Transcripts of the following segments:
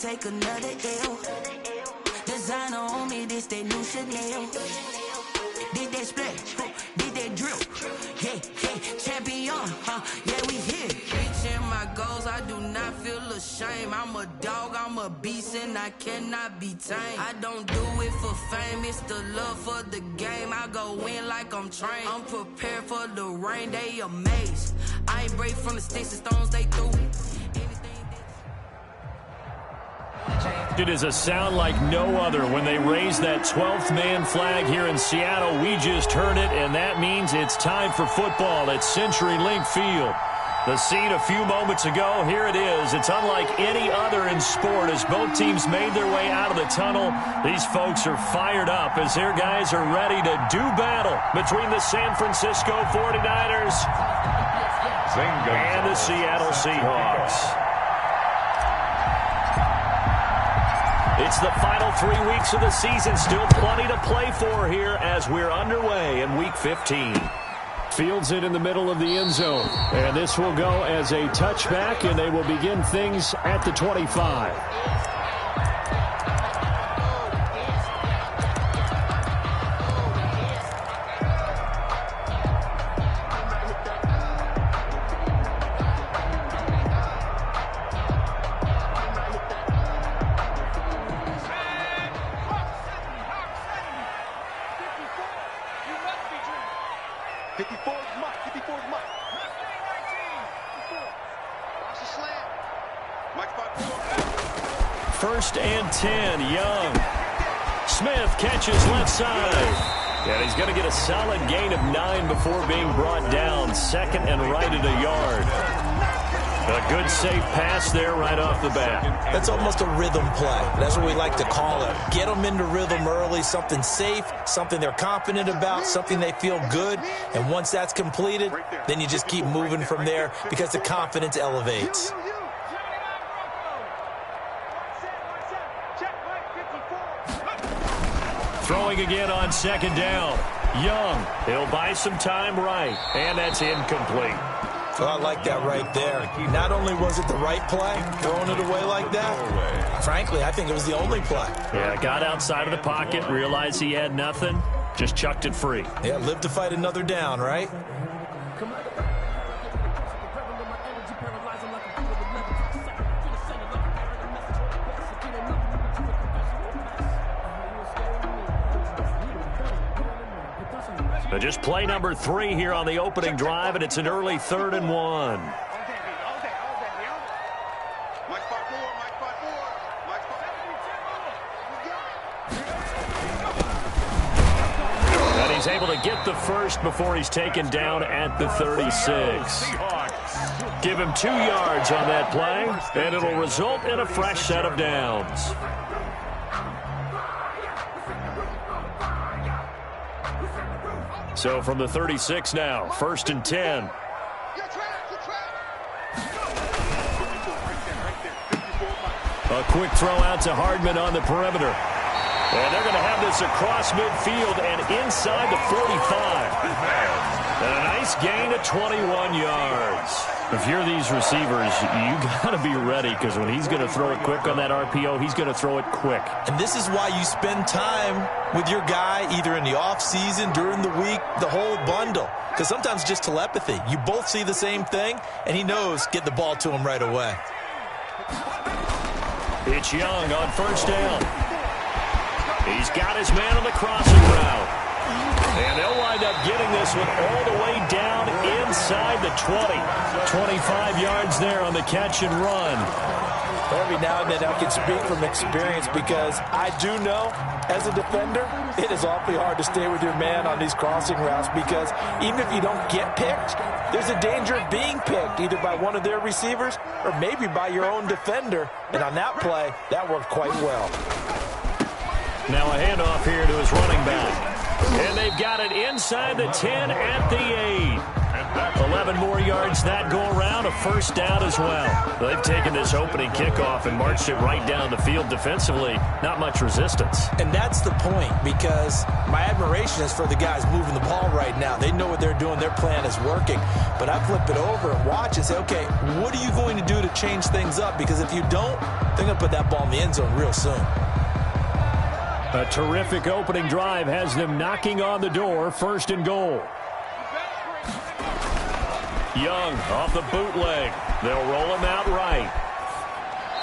take another L. Designer on me, this that new Chanel. Did that splash, did that drip. Yeah, champion, yeah, we here. Reaching my goals, I do not feel ashamed. I'm a dog, I'm a beast, and I cannot be tamed. I don't do it for fame, it's the love for the game. I go in like I'm trained. I'm prepared for the rain, they amazed. I ain't break from the sticks and stones they threw. It is a sound like no other when they raise that 12th man flag here in Seattle. We just heard it, and that means it's time for football at CenturyLink Field. The scene a few moments ago, here it is. It's unlike any other in sport as both teams made their way out of the tunnel. These folks are fired up as their guys are ready to do battle between the San Francisco 49ers and the Seattle Seahawks. It's the final 3 weeks of the season. Still plenty to play for here as we're underway in Week 15. Fields it in the middle of the end zone. And this will go as a touchback, and they will begin things at the 25. First and 10, Young. Smith catches left side. And he's going to get a solid gain of 9 before being brought down. Second and right at a yard. A good safe pass there right off the bat. That's almost a rhythm play. That's what we like to call it. Get them into rhythm early, something safe, something they're confident about, something they feel good. And once that's completed, then you just keep moving from there because the confidence elevates. Throwing again on second down. Young, he'll buy some time right, and that's incomplete. Well, I like that right there. Not only was it the right play, throwing it away like that, frankly, I think it was the only play. Yeah, got outside of the pocket, realized he had nothing, just chucked it free. Yeah, live to fight another down, right? So just play number 3 here on the opening drive, and it's an early 3rd and 1. And he's able to get the first before he's taken down at the 36. Give him 2 yards on that play, and it'll result in a fresh set of downs. So from the 36 now, 1st and 10. A quick throw out to Hardman on the perimeter. And they're going to have this across midfield and inside the 45. And a nice gain of 21 yards. If you're these receivers, you got to be ready because when he's going to throw it quick on that RPO, he's going to throw it quick. And this is why you spend time with your guy either in the offseason, during the week, the whole bundle. Because sometimes just telepathy. You both see the same thing, and he knows get the ball to him right away. It's Young on first down. He's got his man on the crossing route. And they'll wind up getting this one all the way down inside the 20. 25 yards there on the catch and run. Every now and then I can speak from experience because I do know, as a defender, it is awfully hard to stay with your man on these crossing routes because even if you don't get picked, there's a danger of being picked either by one of their receivers or maybe by your own defender. And on that play, that worked quite well. Now a handoff here to his running back. And they've got it inside the 10 at the 8. 11 more yards. yards that go around, a first down as well. They've taken this opening kickoff and marched it right down the field defensively. Not much resistance. And that's the point, because my admiration is for the guys moving the ball right now. They know what they're doing. Their plan is working. But I flip it over and watch and say, okay, what are you going to do to change things up? Because if you don't, they're going to put that ball in the end zone real soon. A terrific opening drive has them knocking on the door, 1st and goal. Young off the bootleg. They'll roll him out right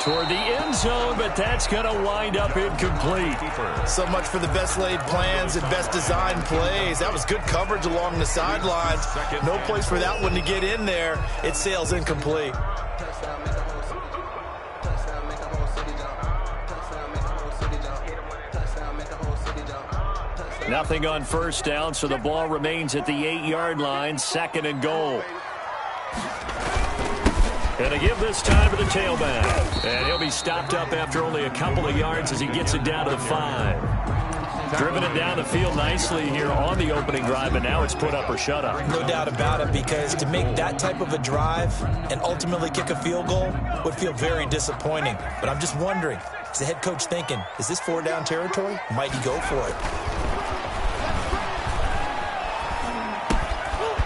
toward the end zone, but that's going to wind up incomplete. So much for the best laid plans and best designed plays. That was good coverage along the sidelines. No place for that one to get in there. It sails incomplete. Nothing on first down, so the ball remains at the 8-yard line, 2nd and goal. Going to give this time to the tailback. And he'll be stopped up after only a couple of yards as he gets it down to the 5. Driven it down the field nicely here on the opening drive, and now it's put up or shut up. No doubt about it, because to make that type of a drive and ultimately kick a field goal would feel very disappointing. But I'm just wondering, is the head coach thinking, is this 4-down territory? Might he go for it?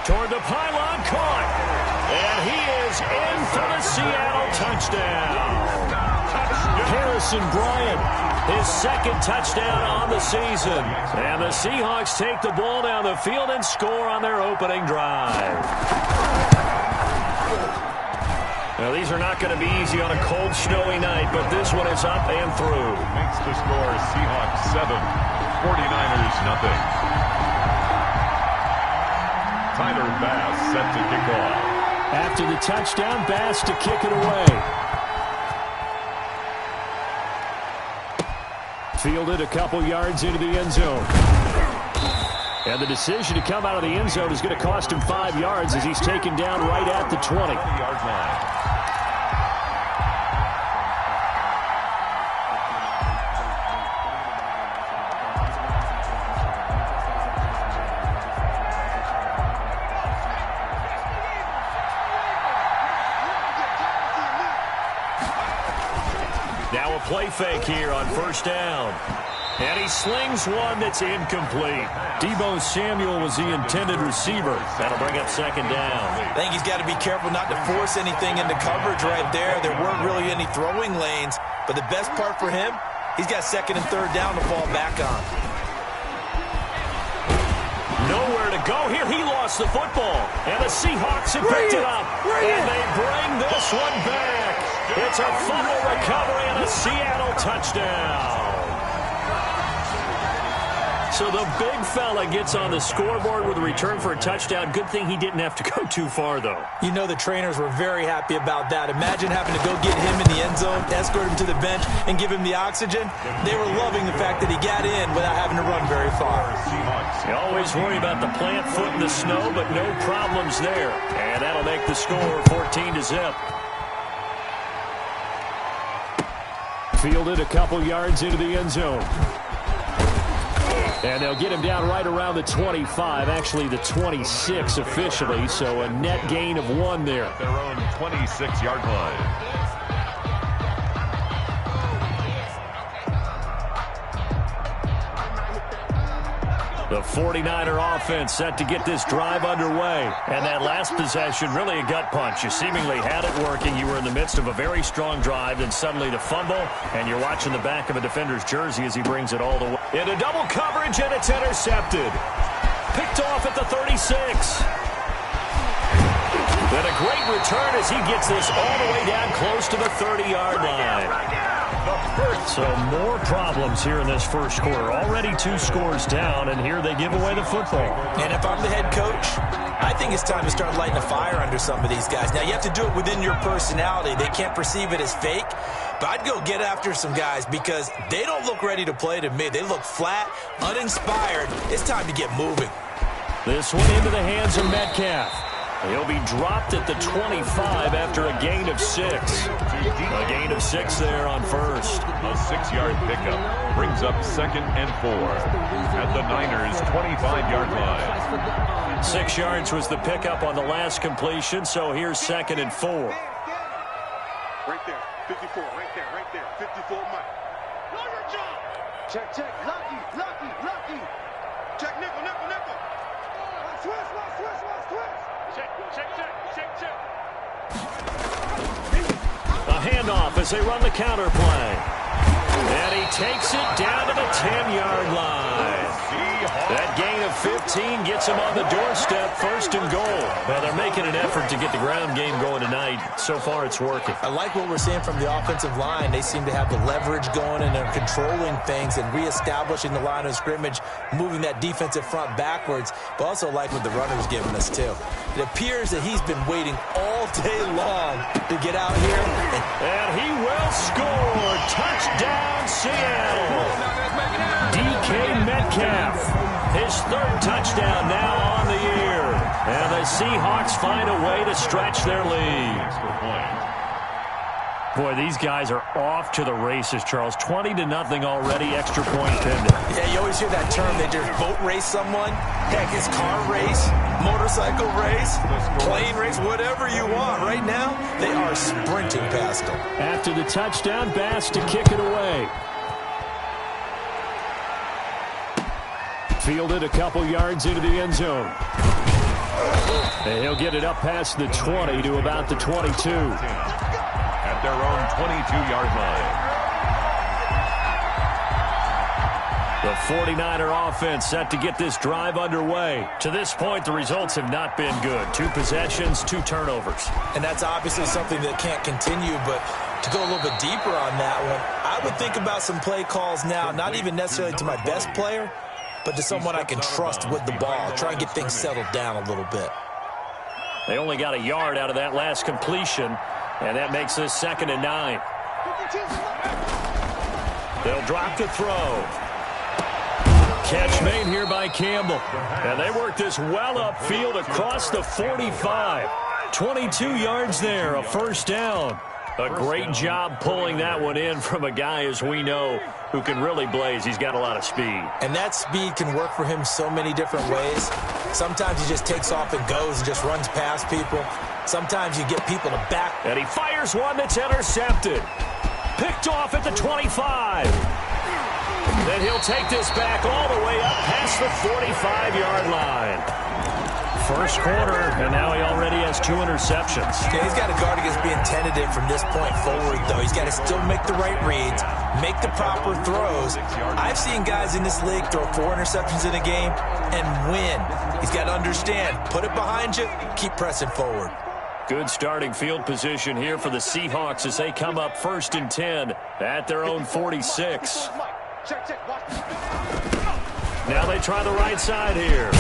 Toward the pylon, caught. And he is in for the Seattle touchdown. Harrison Bryant, his 2nd touchdown on the season. And the Seahawks take the ball down the field and score on their opening drive. Now, these are not going to be easy on a cold, snowy night, but this one is up and through. Makes the score Seahawks 7, 49ers nothing. Tyler Bass set to kick off. After the touchdown, Bass to kick it away. Fielded a couple yards into the end zone. And the decision to come out of the end zone is going to cost him 5 yards as he's taken down right at the 20-yard line. Now a play fake here on first down. And he slings one that's incomplete. Deebo Samuel was the intended receiver. That'll bring up 2nd down. I think he's got to be careful not to force anything into coverage right there. There weren't really any throwing lanes. But the best part for him, he's got 2nd and 3rd down to fall back on. Nowhere to go here. He lost the football. And the Seahawks have picked it up. And they bring this one back. It's a fumble recovery and a Seattle touchdown. So the big fella gets on the scoreboard with a return for a touchdown. Good thing he didn't have to go too far, though. You know the trainers were very happy about that. Imagine having to go get him in the end zone, escort him to the bench, and give him the oxygen. They were loving the fact that he got in without having to run very far. You always worry about the plant foot in the snow, but no problems there. And that'll make the score 14-0. Fielded a couple yards into the end zone. And they'll get him down right around the 25, actually the 26 officially, so a net gain of 1 there. Their own 26-yard line. The 49er offense set to get this drive underway. And that last possession, really a gut punch. You seemingly had it working. You were in the midst of a very strong drive, then suddenly the fumble, and you're watching the back of a defender's jersey as he brings it all the way. Into double coverage, and it's intercepted. Picked off at the 36. Then a great return as he gets this all the way down close to the 30-yard line. So more problems here in this first quarter. Already 2 scores down, and here they give away the football. And if I'm the head coach, I think it's time to start lighting a fire under some of these guys. Now, you have to do it within your personality. They can't perceive it as fake. But I'd go get after some guys because they don't look ready to play to me. They look flat, uninspired. It's time to get moving. This one into the hands of Metcalf. He'll be dropped at the 25 after a gain of 6. A gain of 6 there on first. A 6-yard pickup brings up 2nd and 4 at the Niners' 25-yard line. 6 yards was the pickup on the last completion, so here's 2nd and 4. Right there, 54, right there, 54 Mike. Know your job. Check, lucky. Check, nickel. Switch. Check. A handoff as they run the counter play. And he takes it down to the 10-yard line. That gain of 15 gets him on the doorstep, 1st and goal. Well, they're making an effort to get the ground game going tonight. So far, it's working. I like what we're seeing from the offensive line. They seem to have the leverage going, and they're controlling things and reestablishing the line of scrimmage, moving that defensive front backwards, but also like what the runner's giving us, too. It appears that he's been waiting all day long to get out here. And he will score. Touchdown, Seattle. DK Metcalf, his 3rd touchdown now on the year. And the Seahawks find a way to stretch their lead. Boy, these guys are off to the races, Charles. 20-0 already, extra point pending. Yeah, you always hear that term. They just boat race someone. Heck, it's car race, motorcycle race, plane race, whatever you want. Right now, they are sprinting past them. After the touchdown, Bass to kick it away. Fielded a couple yards into the end zone. And he'll get it up past the 20 to about the 22. At their own 22-yard line. The 49er offense set to get this drive underway. To this point, the results have not been good. 2 possessions, 2 turnovers. And that's obviously something that can't continue, but to go a little bit deeper on that one, I would think about some play calls now, not even necessarily to my best player, but to someone I can trust with the ball. Try and get things settled down a little bit. They only got a yard out of that last completion, and that makes this 2nd and 9. They'll drop the throw. Catch made here by Campbell. And they work this well upfield across the 45. 22 yards there, a 1st down. A great job pulling that one in from a guy, as we know, who can really blaze. He's got a lot of speed. And that speed can work for him so many different ways. Sometimes he just takes off and goes and just runs past people. Sometimes you get people to back. And he fires one that's intercepted. Picked off at the 25. Then he'll take this back all the way up past the 45-yard line. 1st quarter, and now he already has 2 interceptions. Yeah, he's got to guard against being tentative from this point forward, though. He's got to still make the right reads, make the proper throws. I've seen guys in this league throw 4 interceptions in a game and win. He's got to understand, put it behind you, keep pressing forward. Good starting field position here for the Seahawks as they come up 1st and 10 at their own 46. Now they try the right side here.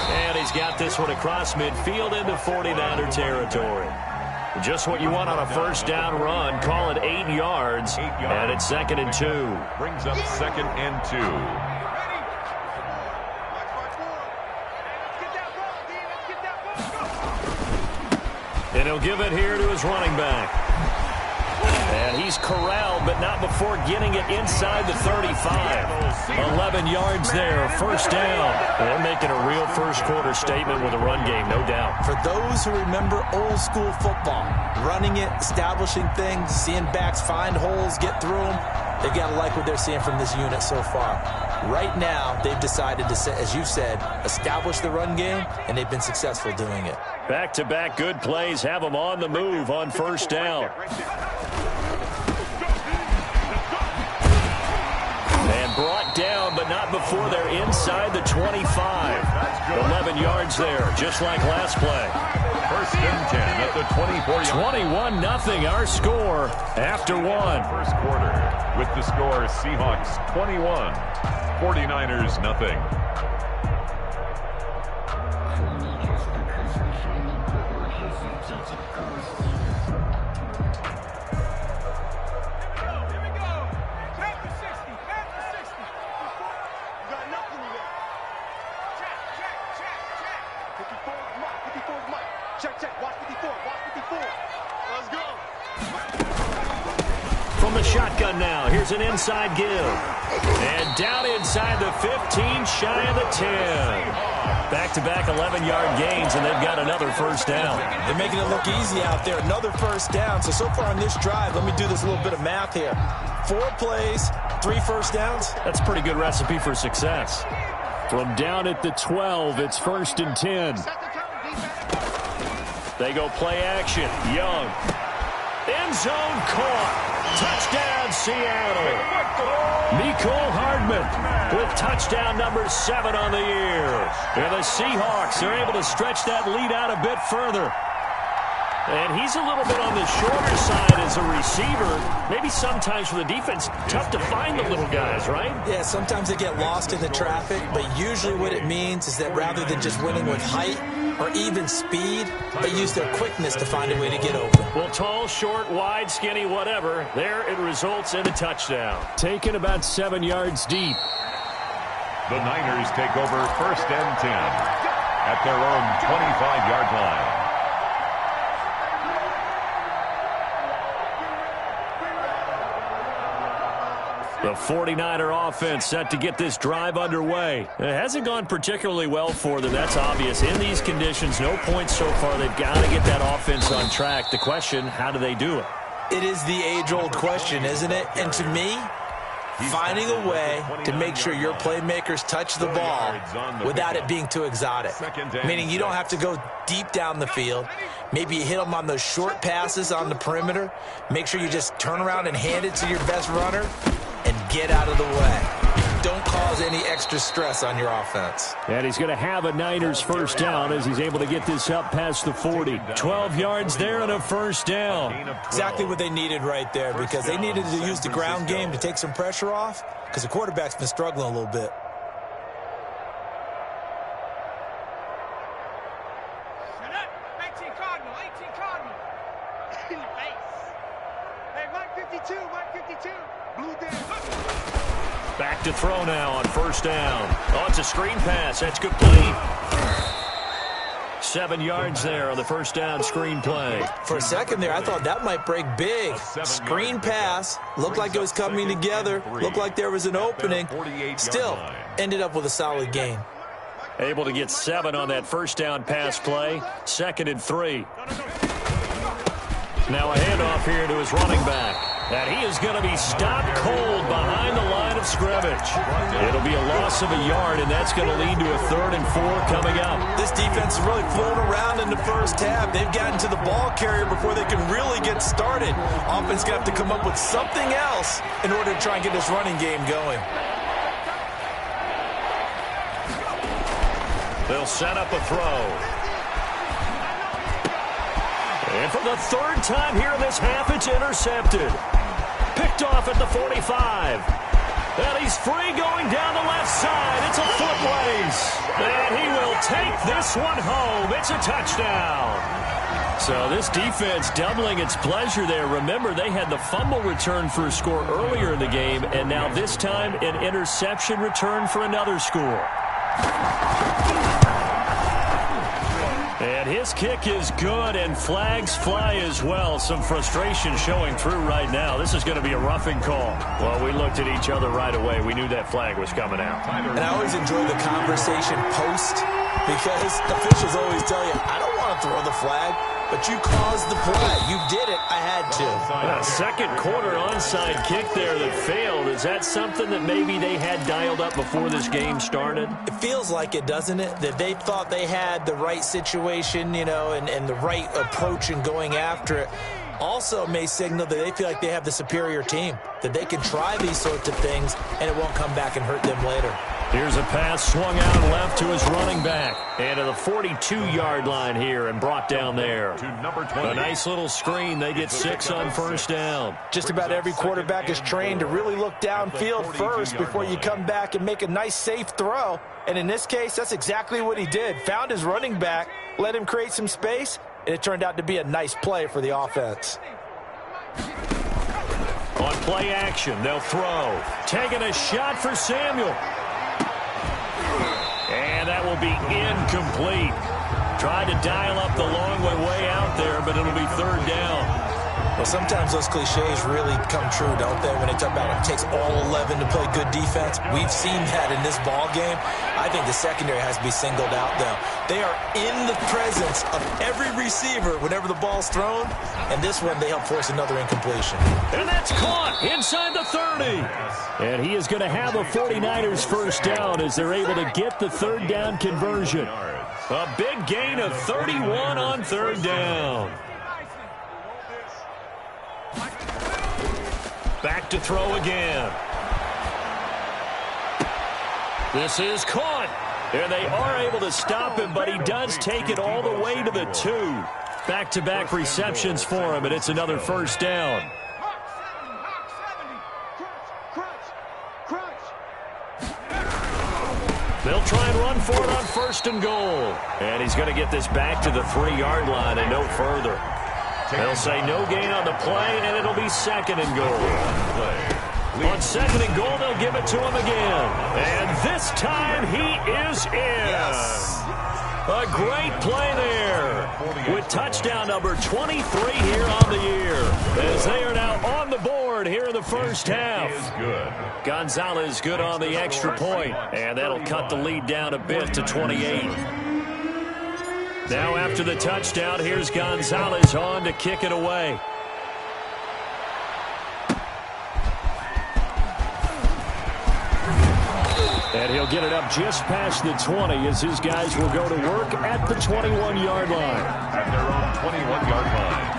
And he's got this one across midfield into 49er territory. Just what you want on a 1st down run. Call it 8 yards. And it's 2nd and 2. Brings up 2nd and 2. And he'll give it here to his running back. And he's corralled, but not before getting it inside the 35. 11 yards there, 1st down. They're making a real 1st quarter statement with a run game, no doubt. For those who remember old school football, running it, establishing things, seeing backs find holes, get through them, they've got to like what they're seeing from this unit so far. Right now, they've decided to, as you said, establish the run game, and they've been successful doing it. Back-to-back good plays have them on the move on 1st down. And brought down, but not before they're inside the 25. 11 yards there, just like last play. 1st and 10 at the 24-yard. 21-0 our score after 1. 1st quarter with the score Seahawks 21, 49ers nothing. from the shotgun now. Here's an inside give. And down inside the 15, shy of the 10. Back-to-back 11-yard gains, and they've got another first down. They're making it look easy out there. Another first down. So far on this drive, let me do this little bit of math here. 4 plays, 3 first downs. That's a pretty good recipe for success. From down at the 12, it's 1st and 10. They go play action. Young. End zone caught. Touchdown, Seattle. Mecole Hardman with touchdown number 7 on the year. And the Seahawks are able to stretch that lead out a bit further. And he's a little bit on the shorter side as a receiver. Maybe sometimes for the defense, tough to find the little guys, right? Yeah, sometimes they get lost in the traffic, but usually what it means is that rather than just winning with height or even speed, they use their quickness to find a way to get open. Well, tall, short, wide, skinny, whatever, there it results in a touchdown. Taken about 7 yards deep. The Niners take over 1st and 10 at their own 25-yard line. The 49er offense set to get this drive underway. It hasn't gone particularly well for them. That's obvious. In these conditions, no points so far. They've got to get that offense on track. The question, how do they do it? It is the age-old question, isn't it? And to me, finding a way to make sure your playmakers touch the ball without it being too exotic. Meaning you don't have to go deep down the field. Maybe you hit them on those short passes on the perimeter. Make sure you just turn around and hand it to your best runner and get out of the way. Don't cause any extra stress on your offense. And he's going to have a Niners first down as he's able to get this up past the 40. 12 yards there and a first down. Exactly what they needed right there, because they needed to use the ground game to take some pressure off, because the quarterback's been struggling a little bit. Shut up. 18 Cardinal. 18 Cardinal. In the face. Hey, Mike 52. Mike 52. Blue down. Back to throw now on first down. Oh, it's a screen pass. That's complete. 7 yards there on the first down screen play. For a second there, I thought that might break big. Screen pass. Looked like it was coming together. Looked like there was an opening. Still, ended up with a solid gain. Able to get 7 on that first down pass play. 2nd and 3. Now a handoff here to his running back. And he is going to be stopped cold behind the line of scrimmage. It'll be a loss of a yard, and that's going to lead to a 3rd and 4 coming up. This defense is really flown around in the first half. They've gotten to the ball carrier before they can really get started. Offense going to have to come up with something else in order to try and get this running game going. They'll set up a throw. And for the 3rd time here in this half, it's intercepted. Picked off at the 45. And he's free going down the left side. It's a foot race. And he will take this one home. It's a touchdown. So this defense doubling its pleasure there. Remember, they had the fumble return for a score earlier in the game, and now this time an interception return for another score. And his kick is good, and flags fly as well. Some frustration showing through right now. This is going to be a roughing call. Well, we looked at each other right away. We knew that flag was coming out. And I always enjoy the conversation post, because officials always tell you, I don't want to throw the flag, but you caused the play. You did it. I had to. Second quarter onside kick there that failed. Is that something that maybe they had dialed up before this game started? It feels like it, doesn't it? That they thought they had the right situation, you know, and the right approach in going after it. Also may signal that they feel like they have the superior team, that they can try these sorts of things and it won't come back and hurt them later. Here's a pass swung out left to his running back. And to the 42-yard line here and brought down there. A nice little screen. They get 6 on first down. Just about every quarterback is trained to really look downfield first before you come back and make a nice, safe throw. And in this case, that's exactly what he did. Found his running back, let him create some space, and it turned out to be a nice play for the offense. On play action, they'll throw. Taking a shot for Samuel. And that will be incomplete. Tried to dial up the long way out there, but it'll be 3rd down. Well, sometimes those cliches really come true, don't they, when they talk about it takes all 11 to play good defense. We've seen that in this ball game. I think the secondary has to be singled out, though. They are in the presence of every receiver whenever the ball's thrown, and this one they help force another incompletion. And that's caught inside the 30. And he is going to have a 49ers first down as they're able to get the third down conversion. A big gain of 31 on third down. Back to throw again. This is caught. And they are able to stop him, but he does take it all the way to the 2. Back-to-back receptions for him, and it's another first down. They'll try and run for it on first and goal. And he's going to get this back to the 3-yard line and no further. They'll say no gain on the play, and it'll be second and goal. On second and goal, they'll give it to him again. And this time he is in. Yes. A great play there with touchdown number 23 here on the year. As they are now on the board here in the first half. Gonzalez good on the extra point, and that'll cut the lead down a bit to 28. Now after the touchdown, here's Gonzalez on to kick it away. And he'll get it up just past the 20 as his guys will go to work at the 21-yard line. At their own 21-yard line.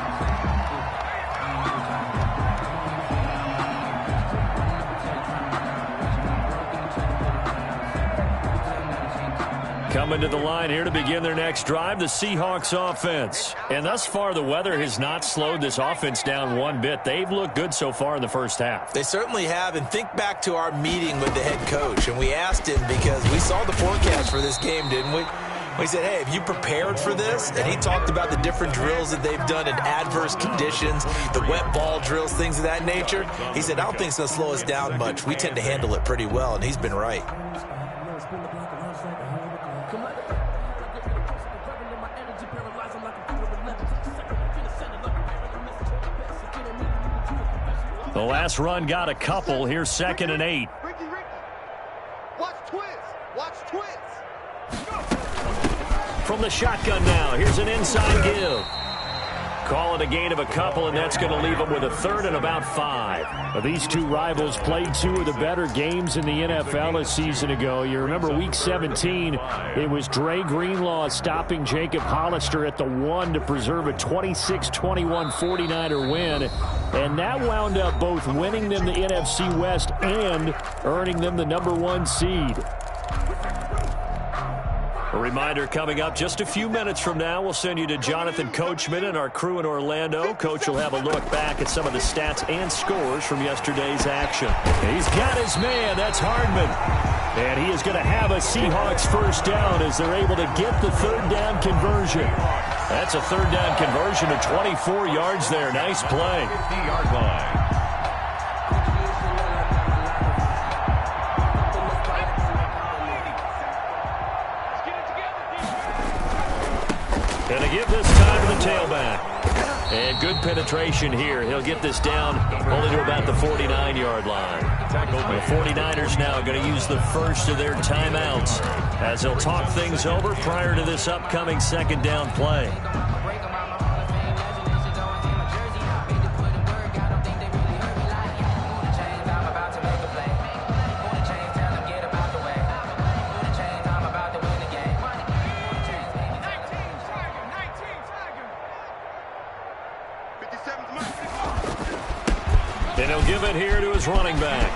Coming to the line here to begin their next drive, the Seahawks offense. And thus far, the weather has not slowed this offense down one bit. They've looked good so far in the first half. They certainly have, and think back to our meeting with the head coach, and we asked him because we saw the forecast for this game, didn't we? We said, hey, have you prepared for this? And he talked about the different drills that they've done in adverse conditions, the wet ball drills, things of that nature. He said, I don't think it's going to slow us down much. We tend to handle it pretty well, and he's been right. The last run got a couple. Here's second and 8. Ricky. Watch twist. Watch twist. From the shotgun now, here's an inside give. Call it a gain of a couple, and that's going to leave them with a third and about 5. Now, these two rivals played two of the better games in the NFL a season ago. You remember Week 17, it was Dre Greenlaw stopping Jacob Hollister at the 1 to preserve a 26-21 49er win. And that wound up both winning them the NFC West and earning them the #1 seed. A reminder coming up just a few minutes from now, we'll send you to Jonathan Coachman and our crew in Orlando. Coach will have a look back at some of the stats and scores from yesterday's action. He's got his man. That's Hardman. And he is going to have a Seahawks first down as they're able to get the third down conversion. That's a third down conversion of 24 yards there. Nice play. 50-yard line. Going to give this time to the tailback. And good penetration here. He'll get this down only to about the 49-yard line. The 49ers now going to use the first of their timeouts as they'll talk things over prior to this upcoming second down play. And he'll give it here to his running back.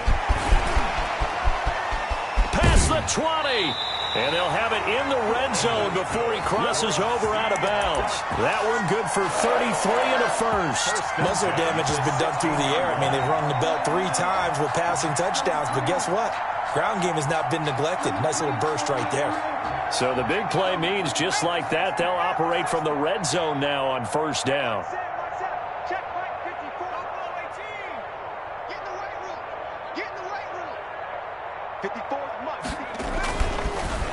Past the 20. And they'll have it in the red zone before he crosses over out of bounds. That one good for 33 and a first. Most of their damage has been done through the air. I mean, they've rung the bell 3 times with passing touchdowns. But guess what? Ground game has not been neglected. Nice little burst right there. So the big play means just like that, they'll operate from the red zone now on first down.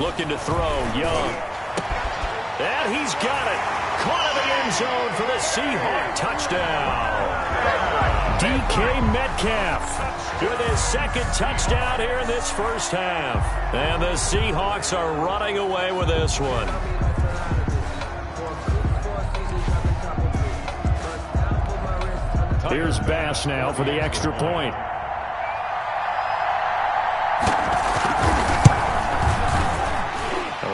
Looking to throw, Young. And he's got it. caught in the end zone for the Seahawk touchdown. DK Metcalf with his second touchdown here in this first half. And the Seahawks are running away with this one. Here's Bass now for the extra point.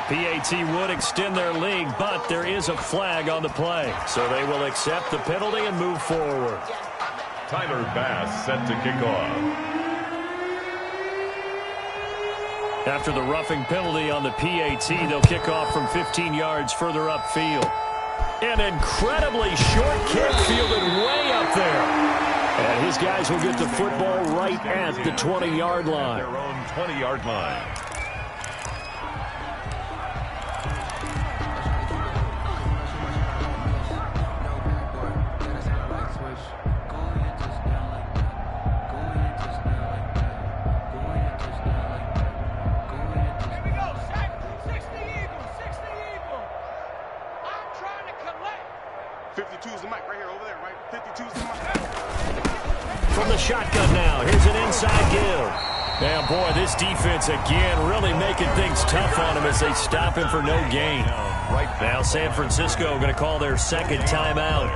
PAT would extend their lead, but there is a flag on the play. So they will accept the penalty and move forward. Tyler Bass set to kick off. After the roughing penalty on the PAT, they'll kick off from 15 yards further upfield. An incredibly short kick fielded way up there. And his guys will get the football right at the 20-yard line. Their own 20-yard line. From the shotgun now, here's an inside give. Man, boy, this defense again really making things tough on him as they stop him for no gain. Now San Francisco going to call their second timeout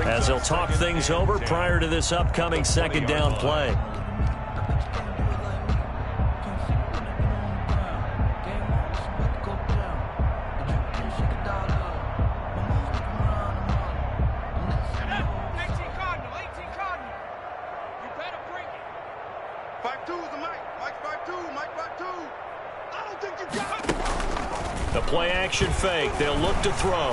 as they'll talk things over prior to this upcoming second down play. The play action fake. They'll look to throw.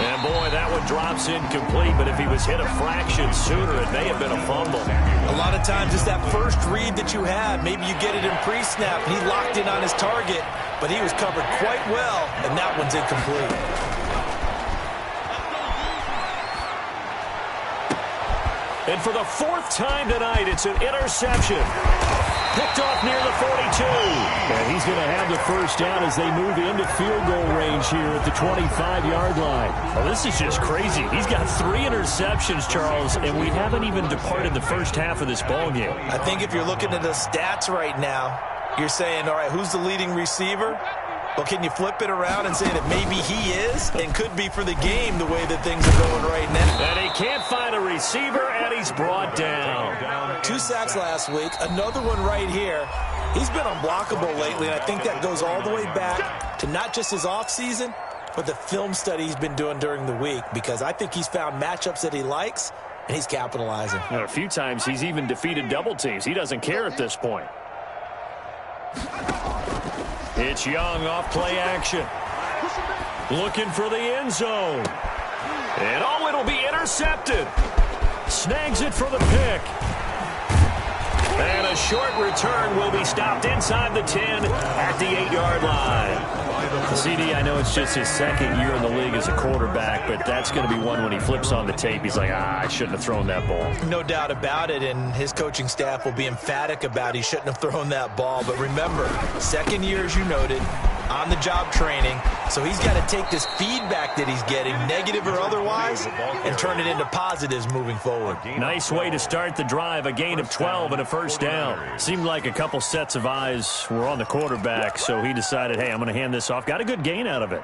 And boy, that one drops incomplete, but if he was hit a fraction sooner, it may have been a fumble. A lot of times it's that first read that you have. Maybe you get it in pre-snap, and he locked in on his target, but he was covered quite well, and that one's incomplete. And for the fourth time tonight, it's an interception. Picked off near the 42. And he's going to have the first down as they move into field goal range here at the 25-yard line. Well, this is just crazy. He's got 3 interceptions, Charles, and we haven't even departed the first half of this ballgame. I think if you're looking at the stats right now, you're saying, all right, who's the leading receiver? Well, can you flip it around and say that maybe he is and could be for the game the way that things are going right now? And he can't find a receiver, and he's brought down. 2 sacks last week, another one right here. He's been unblockable lately, and I think that goes all the way back to not just his offseason, but the film study he's been doing during the week, because I think he's found matchups that he likes, and he's capitalizing. And a few times he's even defeated double teams. He doesn't care at this point. It's Young off play action. Looking for the end zone. And oh, it'll be intercepted. Snags it for the pick. And a short return will be stopped inside the 10 at the 8-yard line. CD, I know it's just his second year in the league as a quarterback, but that's going to be one when he flips on the tape. He's like, I shouldn't have thrown that ball. No doubt about it, and his coaching staff will be emphatic about he shouldn't have thrown that ball. But remember, second year, as you noted, on-the-job training, so he's got to take this feedback that he's getting, negative or otherwise, and turn it into positives moving forward. Nice way to start the drive, a gain of 12 and a first down. Seemed like a couple sets of eyes were on the quarterback, so he decided, hey, I'm going to hand this off. Got a good gain out of it.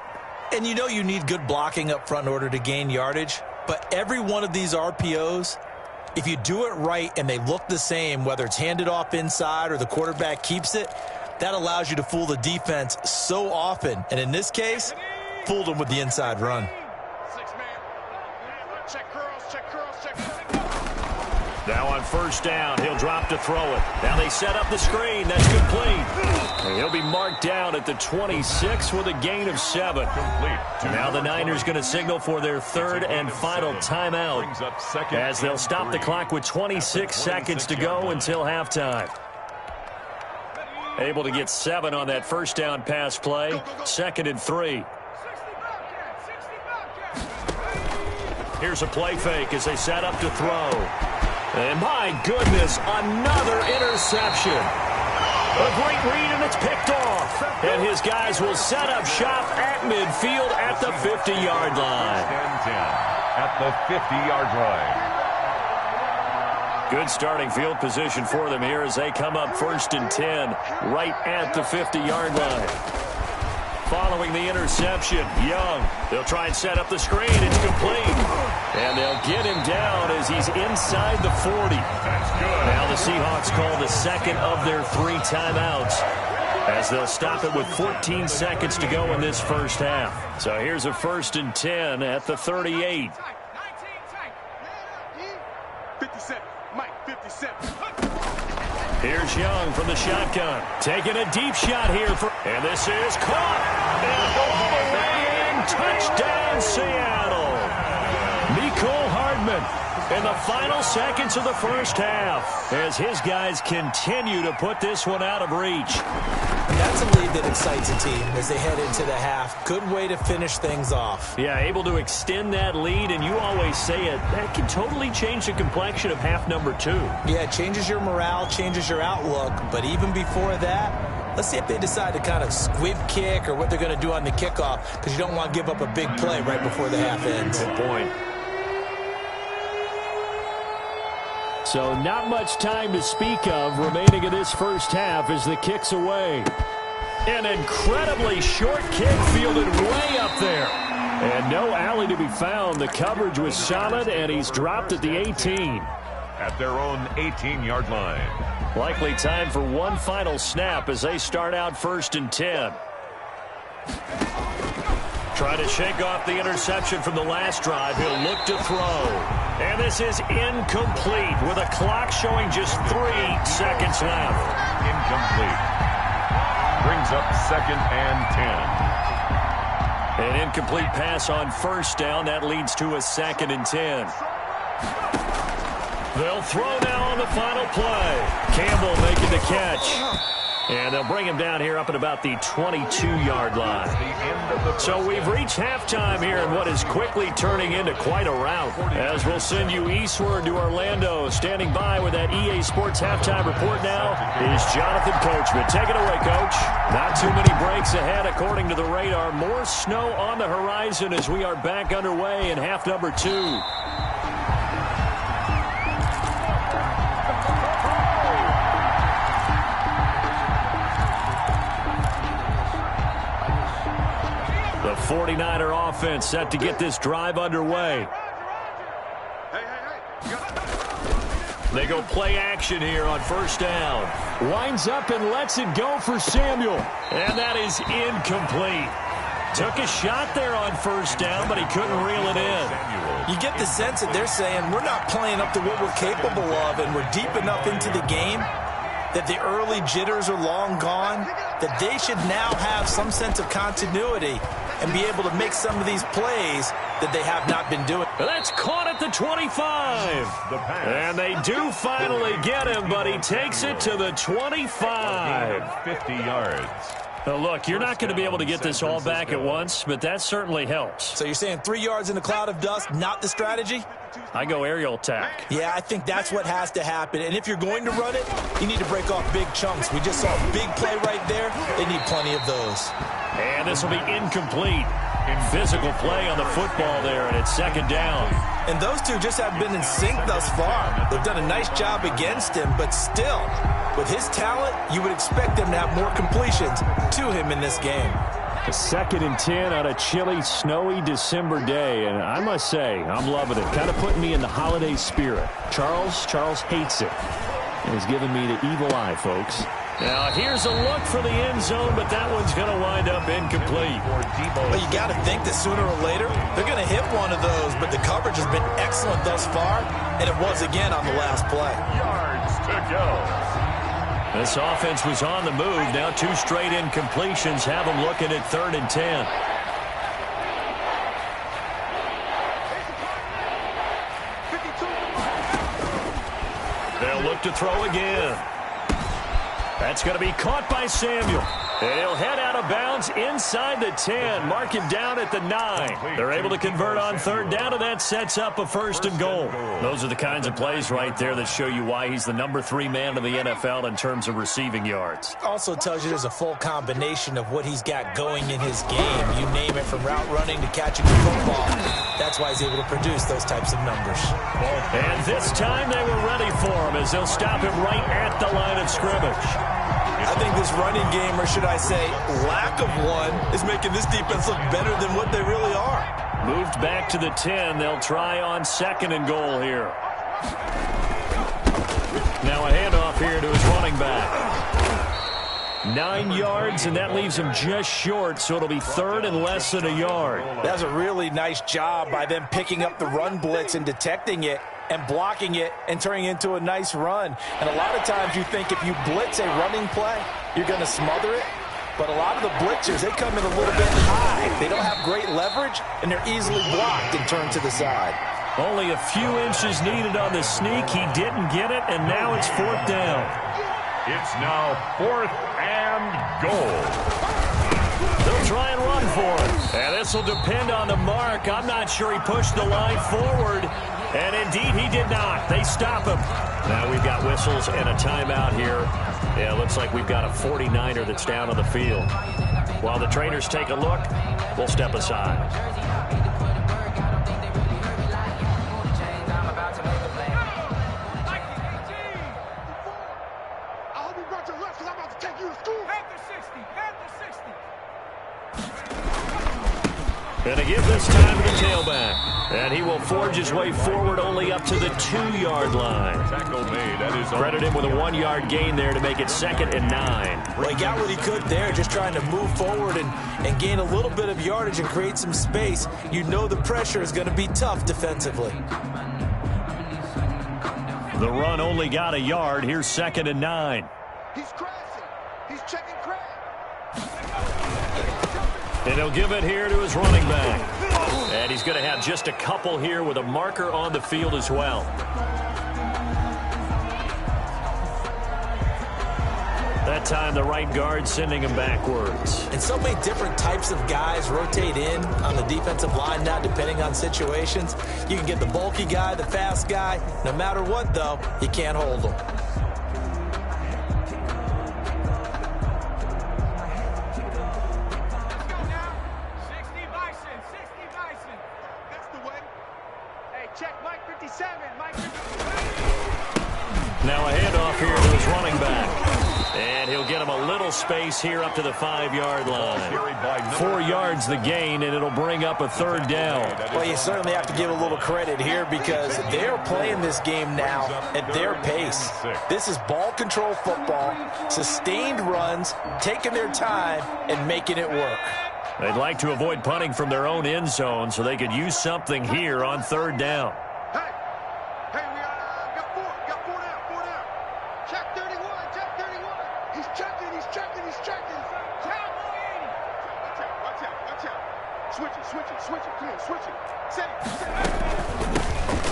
And you know you need good blocking up front in order to gain yardage, but every one of these RPOs, if you do it right and they look the same, whether it's handed off inside or the quarterback keeps it, that allows you to fool the defense so often. And in this case, fooled them with the inside run. Now on first down, he'll drop to throw it. Now they set up the screen. That's complete. And he'll be marked down at the 26 with a gain of 7. Now the Niners going to signal for their third and final timeout as they'll stop the clock with 26 seconds to go until halftime. Able to get 7 on that first down pass play. 2nd and 3. Here's a play fake as they set up to throw. And my goodness, another interception. A great read, and it's picked off. And his guys will set up shop at midfield at the 50-yard line. First and 10 at the 50-yard line. Good starting field position for them here as they come up 1st and 10 right at the 50-yard line. Following the interception, Young. They'll try and set up the screen. It's complete. And they'll get him down as he's inside the 40. That's good. Now the Seahawks call the second of their 3 timeouts as they'll stop it with 14 seconds to go in this first half. So here's a 1st and 10 at the 38. 57. Mike, 57. Here's Young from the shotgun. Taking a deep shot here. And this is caught. And all the way in. Touchdown, Seattle. Mecole Hardman in the final seconds of the first half as his guys continue to put this one out of reach. That's a lead that excites a team as they head into the half. Good way to finish things off. Yeah, able to extend that lead, and you always say it, that can totally change the complexion of half number 2. Yeah, it changes your morale, changes your outlook, but even before that, let's see if they decide to kind of squib kick or what they're going to do on the kickoff, because you don't want to give up a big play right before the half ends. Good point. So not much time to speak of remaining in this first half as the kick's away. An incredibly short kick fielded way up there. And no alley to be found. The coverage was solid, and he's dropped at the 18. At their own 18-yard line. Likely time for one final snap as they start out 1st and 10. Trying to shake off the interception from the last drive. He'll look to throw. And this is incomplete with a clock showing just 3 seconds left. Incomplete. Brings up 2nd and 10. An incomplete pass on 1st down. That leads to a 2nd and 10. They'll throw now on the final play. Campbell making the catch. And they'll bring him down here up at about the 22-yard line. So we've reached halftime here in what is quickly turning into quite a rout. As we'll send you eastward to Orlando. Standing by with that EA Sports halftime report now is Jonathan Coachman. Take it away, Coach. Not too many breaks ahead according to the radar. More snow on the horizon as we are back underway in half number 2. The 49er offense set to get this drive underway. They go play action here on 1st down. Winds up and lets it go for Samuel. And that is incomplete. Took a shot there on 1st down, but he couldn't reel it in. You get the sense that they're saying we're not playing up to what we're capable of, and we're deep enough into the game that the early jitters are long gone, that they should now have some sense of continuity and be able to make some of these plays that they have not been doing. That's caught at the 25. And they do finally get him, but he takes it to the 25. 50 yards. Now, look, you're not going to be able to get this all back at once, but that certainly helps. So you're saying 3 yards in a cloud of dust, not the strategy? I go aerial attack. Yeah, I think that's what has to happen. And if you're going to run it, you need to break off big chunks. We just saw a big play right there. They need plenty of those. And this will be incomplete. Physical play on the football there, and it's 2nd down. And those two just have been in sync thus far. They've done a nice job against him, but still, with his talent, you would expect them to have more completions to him in this game. A 2nd and 10 on a chilly, snowy December day, and I must say, I'm loving it. Kind of putting me in the holiday spirit. Charles hates it. And he's giving me the evil eye, folks. Now, here's a look for the end zone, but that one's going to wind up incomplete. But you got to think that sooner or later, they're going to hit one of those, but the coverage has been excellent thus far, and it was again on the last play. Yards to go. This offense was on the move. Now 2 straight incompletions have them looking at 3rd and 10. They'll look to throw again. That's going to be caught by Samuel. And he'll head out of bounds inside the 10. Mark him down at the 9. They're able to convert on third down, and that sets up a first and goal. Those are the kinds of plays right there that show you why he's the number 3 man in the NFL in terms of receiving yards. Also tells you there's a full combination of what he's got going in his game. You name it, from route running to catching the football. That's why he's able to produce those types of numbers. And this time they were ready for him as they'll stop him right at the line of scrimmage. I think this running game, or should I say lack of one, is making this defense look better than what they really are. Moved back to the 10. They'll try on second and goal here. Now a handoff here to his running back. 9 yards, and that leaves him just short, so it'll be third and less than a yard. That's a really nice job by them picking up the run blitz and detecting it and blocking it and turning it into a nice run. And a lot of times you think if you blitz a running play, you're going to smother it. But a lot of the blitzers, they come in a little bit high. They don't have great leverage, and they're easily blocked and turned to the side. Only a few inches needed on the sneak. He didn't get it, and now it's fourth down. It's now 4th and goal. They'll try and run for it. And this will depend on the mark. I'm not sure he pushed the line forward. And indeed, he did not. They stop him. Now we've got whistles and a timeout here. Yeah, it looks like we've got a 49er that's down on the field. While the trainers take a look, we'll step aside. And a give this time to the tailback. And he will forge his way forward only up to the 2-yard line. Tackle made. That is credit him with a 1-yard gain there to make it 2nd and 9. Well, he got what he could there, just trying to move forward and gain a little bit of yardage and create some space. You know the pressure is going to be tough defensively. The run only got a yard. Here's 2nd and 9. He's crashing. He's checking crash. And he'll give it here to his running back. And he's going to have just a couple here with a marker on the field as well. That time the right guard sending him backwards. And so many different types of guys rotate in on the defensive line now depending on situations. You can get the bulky guy, the fast guy. No matter what, though, you can't hold them. Now a handoff here to his running back. And he'll get him a little space here up to the 5-yard line. 4 yards the gain, and it'll bring up a 3rd down. Well, you certainly have to give a little credit here because they're playing this game now at their pace. This is ball control football, sustained runs, taking their time, and making it work. They'd like to avoid punting from their own end zone so they could use something here on 3rd down.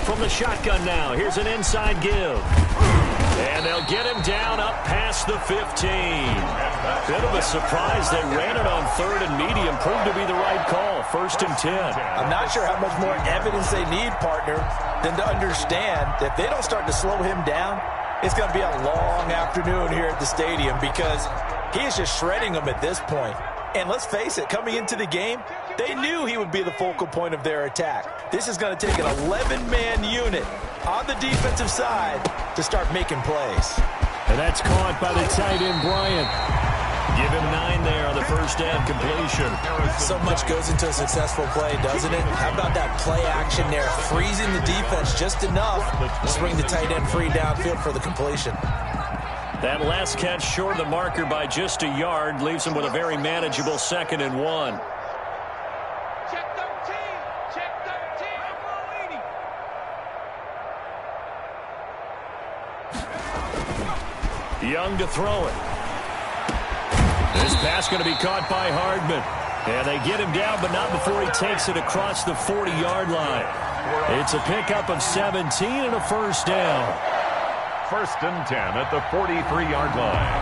From the shotgun now, here's an inside give. And they'll get him down up past the 15. Bit of a surprise. They ran it on 3rd and medium. Proved to be the right call. 1st and 10. I'm not sure how much more evidence they need, partner, than to understand that if they don't start to slow him down, it's going to be a long afternoon here at the stadium because he is just shredding them at this point. And let's face it, coming into the game, they knew he would be the focal point of their attack. This is going to take an 11-man unit on the defensive side to start making plays. And that's caught by the tight end, Bryant. Give him 9 there on the first down completion. So much goes into a successful play, doesn't it? How about that play action there, freezing the defense just enough to bring the tight end free downfield for the completion. That last catch short of the marker by just a yard leaves him with a very manageable 2nd and 1. Check 13. Check 13. Young to throw it. This pass going to be caught by Hardman. And they get him down, but not before he takes it across the 40-yard line. It's a pickup of 17 and a first down. 1st and 10 at the 43-yard line.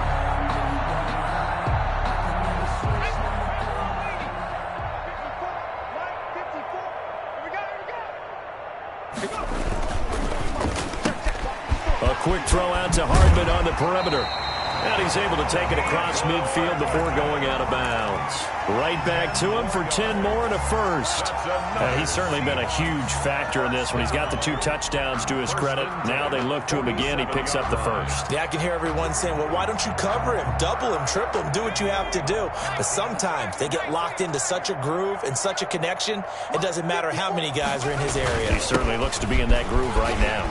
A quick throw out to Hardman on the perimeter. And he's able to take it across midfield before going out of bounds. Right back to him for 10 more and a first. He's certainly been a huge factor in this when he's got the 2 touchdowns to his credit. Now they look to him again. He picks up the first. Yeah, I can hear everyone saying, well, why don't you cover him, double him, triple him, do what you have to do. But sometimes they get locked into such a groove and such a connection, it doesn't matter how many guys are in his area. He certainly looks to be in that groove right now.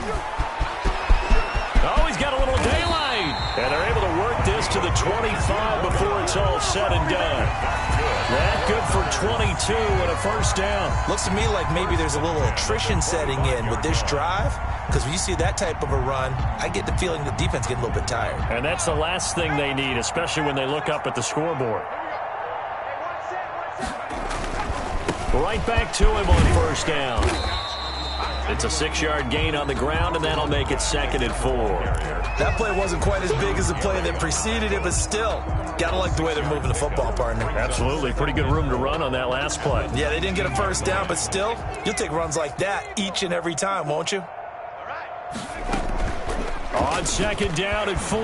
Oh, he's got a little daylight. And they're able to work this to the 25 before it's all said and done. That good for 22 and a first down. Looks to me like maybe there's a little attrition setting in with this drive, because when you see that type of a run, I get the feeling the defense get a little bit tired. And that's the last thing they need, especially when they look up at the scoreboard. Right back to him on first down. It's a 6-yard gain on the ground, and that'll make it 2nd and 4. That play wasn't quite as big as the play that preceded it, but still, gotta like the way they're moving the football, partner. Absolutely. Pretty good room to run on that last play. Yeah, they didn't get a first down, but still, you'll take runs like that each and every time, won't you? On 2nd down and 4,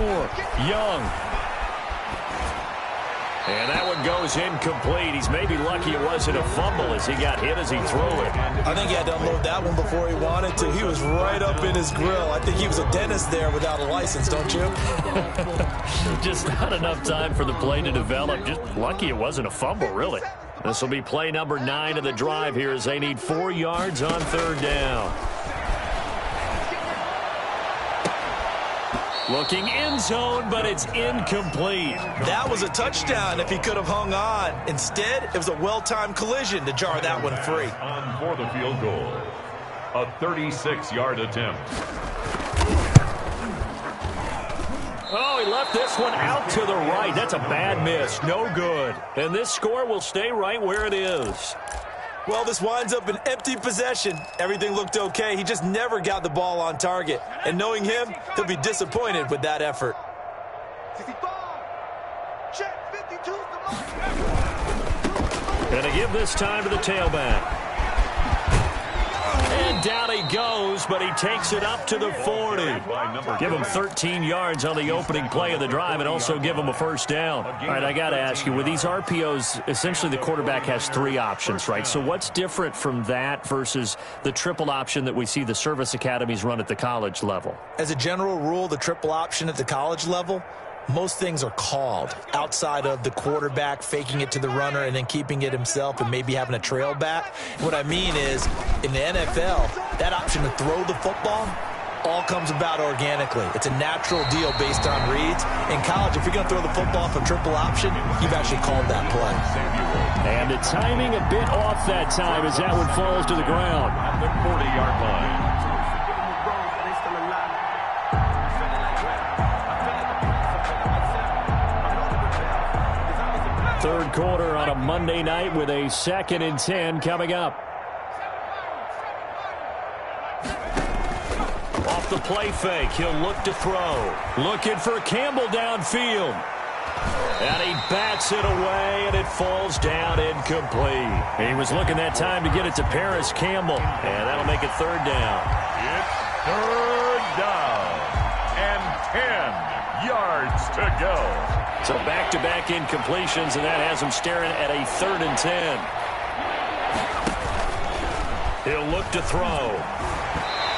Young. And that one goes incomplete. He's maybe lucky it wasn't a fumble as he got hit as he threw it. I think he had to unload that one before he wanted to. He was right up in his grill. I think he was a dentist there without a license, don't you? Just not enough time for the play to develop. Just lucky it wasn't a fumble, really. This will be play number 9 of the drive here as they need 4 yards on 3rd down. Looking end zone, but it's incomplete. That was a touchdown if he could have hung on. Instead, it was a well-timed collision to jar that one free. On for the field goal. A 36-yard attempt. Oh, he left this one out to the right. That's a bad miss. No good. And this score will stay right where it is. Well, this winds up an empty possession. Everything looked okay. He just never got the ball on target. And knowing him, he'll be disappointed with that effort. 65. Check 52. Gonna give this time to the tailback. And down he goes, but he takes it up to the 40. Give him 13 yards on the opening play of the drive and also give him a first down. All right, I got to ask you, with these RPOs, essentially the quarterback has 3 options, right? So what's different from that versus the triple option that we see the service academies run at the college level? As a general rule, the triple option at the college level, most things are called outside of the quarterback faking it to the runner and then keeping it himself and maybe having a trail back. What I mean is, in the NFL, that option to throw the football all comes about organically. It's a natural deal based on reads. In college, if you're going to throw the football for triple option, you've actually called that play. And the timing a bit off that time as that one falls to the ground. At the 40-yard line. Third quarter on a Monday night with a 2nd and 10 coming up. Off the play fake, he'll look to throw. Looking for Campbell downfield. And he bats it away, and it falls down incomplete. He was looking that time to get it to Paris Campbell, and that'll make it 3rd down. It's 3rd down and 10 yards to go. So back-to-back incompletions, and that has him staring at a 3rd and 10. He'll look to throw.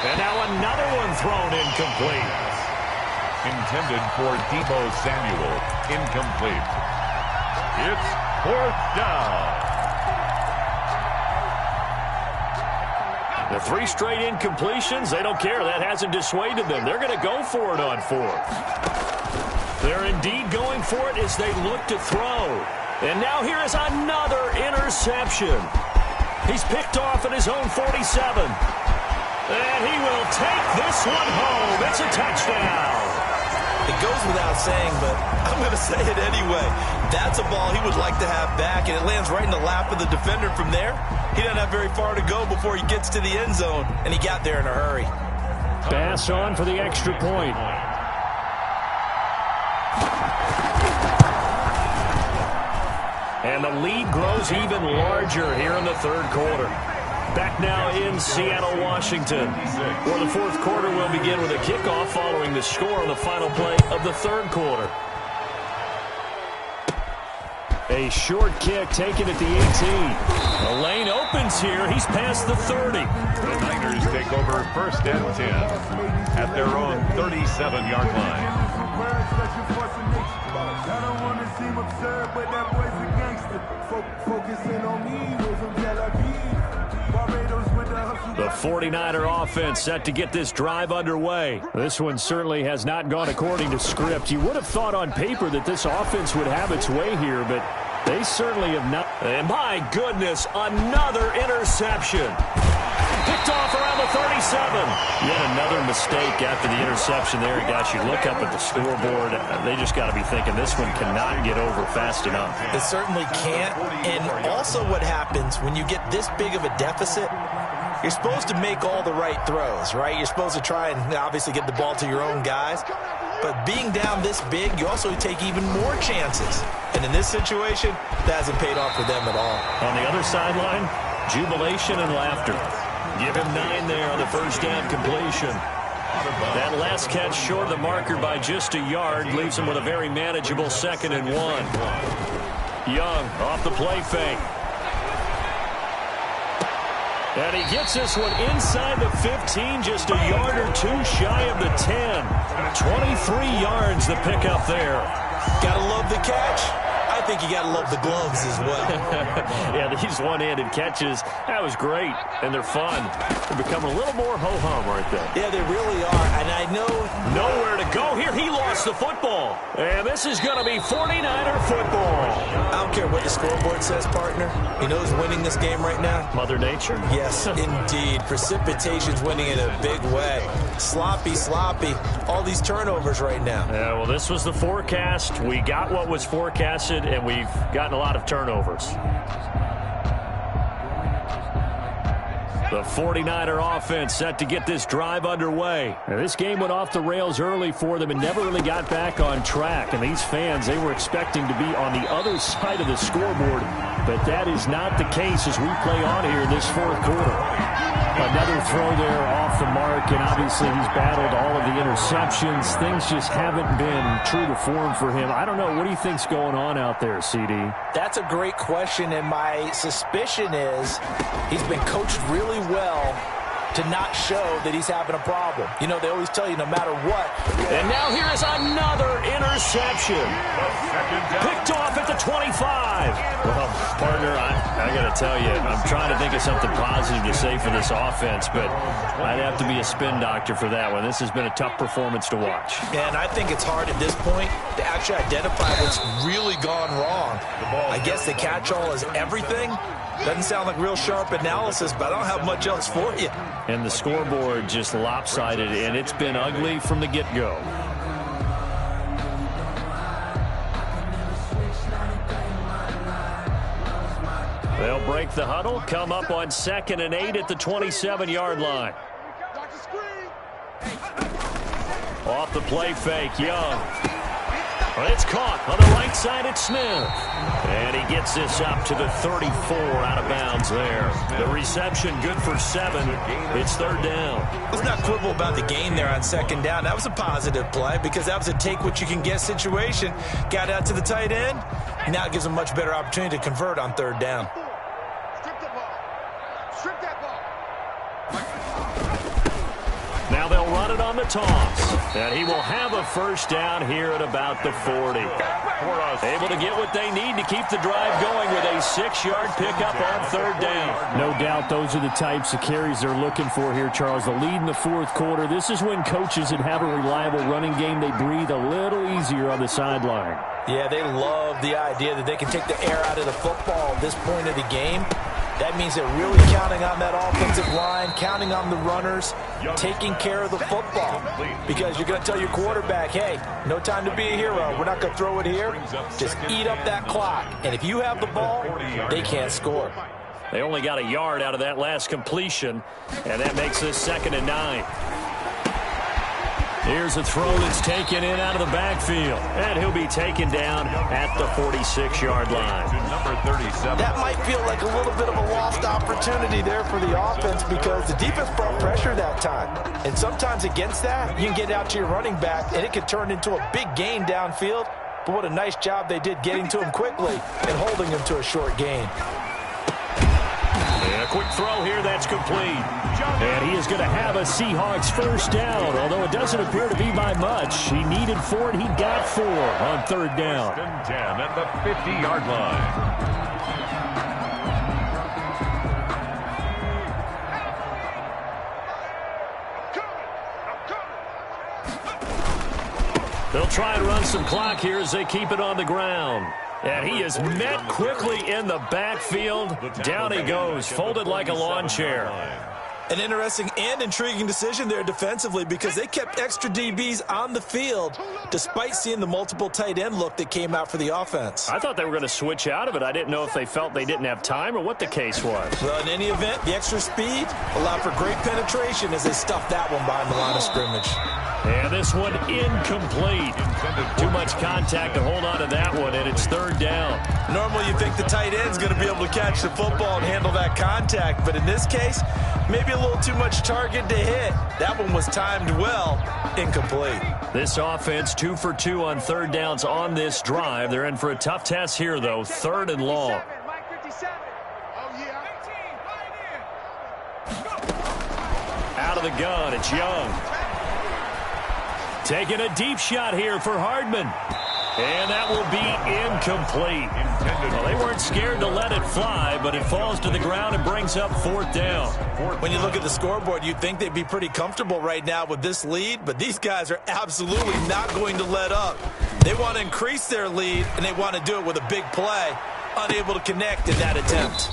And now another one thrown incomplete. Intended for Deebo Samuel. Incomplete. It's 4th down. The 3 straight incompletions, they don't care. That hasn't dissuaded them. They're going to go for it on 4th. They're indeed going for it as they look to throw. And now here is another interception. He's picked off at his own 47. And he will take this one home. It's a touchdown. It goes without saying, but I'm going to say it anyway. That's a ball he would like to have back, and it lands right in the lap of the defender from there. He doesn't have very far to go before he gets to the end zone, and he got there in a hurry. Pass on for the extra point. And the lead grows even larger here in the 3rd quarter. Back now in Seattle, Washington, where the fourth quarter will begin with a kickoff following the score on the final play of the third quarter. A short kick taken at the 18. The lane opens here. He's past the 30. The Niners take over first and 10 at their own 37-yard line. The 49er offense set to get this drive underway. This one certainly has not gone according to script. You would have thought on paper that this offense would have its way here, but they certainly have not. And my goodness, another interception. Picked off around the 37. Yet another mistake after the interception there. Guys, you look up at the scoreboard, they just got to be thinking this one cannot get over fast enough. It certainly can't. And also what happens when you get this big of a deficit, you're supposed to make all the right throws, right? You're supposed to try and obviously get the ball to your own guys. But being down this big, you also take even more chances. And in this situation, that hasn't paid off for them at all. On the other sideline, jubilation and laughter. Give him 9 there on the first down completion. That last catch short of the marker by just a yard leaves him with a very manageable 2nd and 1. Young off the play fake. And he gets this one inside the 15, just a yard or two shy of the 10. 23 yards the pickup there. Gotta love the catch. I think you gotta love the gloves as well. Yeah, these one-handed catches, that was great, and they're fun. They're becoming a little more ho-hum right there. Yeah, they really are, and I know nowhere to go here. He lost the football, and this is going to be 49er football. I don't care what the scoreboard says, partner. You know who's winning this game right now? Mother Nature? Yes, indeed. Precipitation's winning in a big way. Sloppy, all these turnovers right now. Yeah, well, this was the forecast. We got what was forecasted, and we've gotten a lot of turnovers. The 49er offense set to get this drive underway. Now, this game went off the rails early for them and never really got back on track. And these fans, they were expecting to be on the other side of the scoreboard, but that is not the case as we play on here in this fourth quarter. Another throw there off the mark, and obviously he's battled all of the interceptions. Things just haven't been true to form for him. I don't know. What do you think's going on out there, CD? That's a great question, and my suspicion is he's been coached really well to not show that he's having a problem. You know, they always tell you no matter what. And now here is another interception. Picked off at the 25. Well, partner, I got to tell you, I'm trying to think of something positive to say for this offense, but I'd have to be a spin doctor for that one. This has been a tough performance to watch. And I think it's hard at this point to actually identify what's really gone wrong. I guess the catch-all is everything. Doesn't sound like real sharp analysis, but I don't have much else for you. And the scoreboard just lopsided, and it's been ugly from the get-go. They'll break the huddle, come up on 2nd and 8 at the 27-yard line. Off the play fake, Young. Well, it's caught on the right side at Smith. And he gets this up to the 34 out of bounds there. The reception good for 7. It's 3rd down. Let's not quibble about the gain there on 2nd down. That was a positive play because that was a take-what-you-can-get situation. Got out to the tight end. Now it gives them a much better opportunity to convert on 3rd down. Now they'll run it on the toss. And he will have a first down here at about the 40. Able to get what they need to keep the drive going with a 6-yard pickup on 3rd down. No doubt those are the types of carries they're looking for here, Charles. The lead in the fourth quarter. This is when coaches that have a reliable running game, they breathe a little easier on the sideline. Yeah, they love the idea that they can take the air out of the football at this point of the game. That means they're really counting on that offensive line, counting on the runners, taking care of the football. Because you're going to tell your quarterback, hey, no time to be a hero. We're not going to throw it here. Just eat up that clock. And if you have the ball, they can't score. They only got a yard out of that last completion, and that makes this 2nd and 9. Here's a throw that's taken in out of the backfield. And he'll be taken down at the 46-yard line. Number 37. That might feel like a little bit of a lost opportunity there for the offense because the defense brought pressure that time. And sometimes against that, you can get out to your running back, and it can turn into a big gain downfield. But what a nice job they did getting to him quickly and holding him to a short gain. And a quick throw here that's complete. And he is going to have a Seahawks first down, although it doesn't appear to be by much. He needed 4, and he got 4 on third down. First and 10 at the 50-yard line. They'll try and run some clock here as they keep it on the ground. And he is met quickly in the backfield. Down he goes, folded like a lawn chair. An interesting and intriguing decision there defensively because they kept extra DBs on the field despite seeing the multiple tight end look that came out for the offense. I thought they were going to switch out of it. I didn't know if they felt they didn't have time or what the case was. Well, in any event, the extra speed allowed for great penetration as they stuffed that one behind the line of scrimmage. And this one incomplete. Too much contact to hold on to that one, and it's third down. Normally you think the tight end's going to be able to catch the football and handle that contact, but in this case, maybe a little too much target to hit. That one was timed well, incomplete. This offense 2 for 2 on third downs on this drive. They're in for a tough test here, though, third and long. Out of the gun, it's Young. Taking a deep shot here for Hardman. And that will be incomplete. Well, they weren't scared to let it fly, but it falls to the ground and brings up fourth down. When you look at the scoreboard, you'd think they'd be pretty comfortable right now with this lead, but these guys are absolutely not going to let up. They want to increase their lead, and they want to do it with a big play. Unable to connect in that attempt.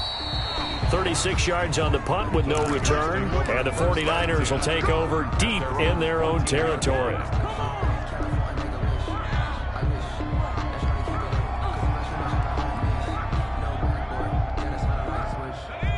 36 yards on the punt with no return, and the 49ers will take over deep in their own territory.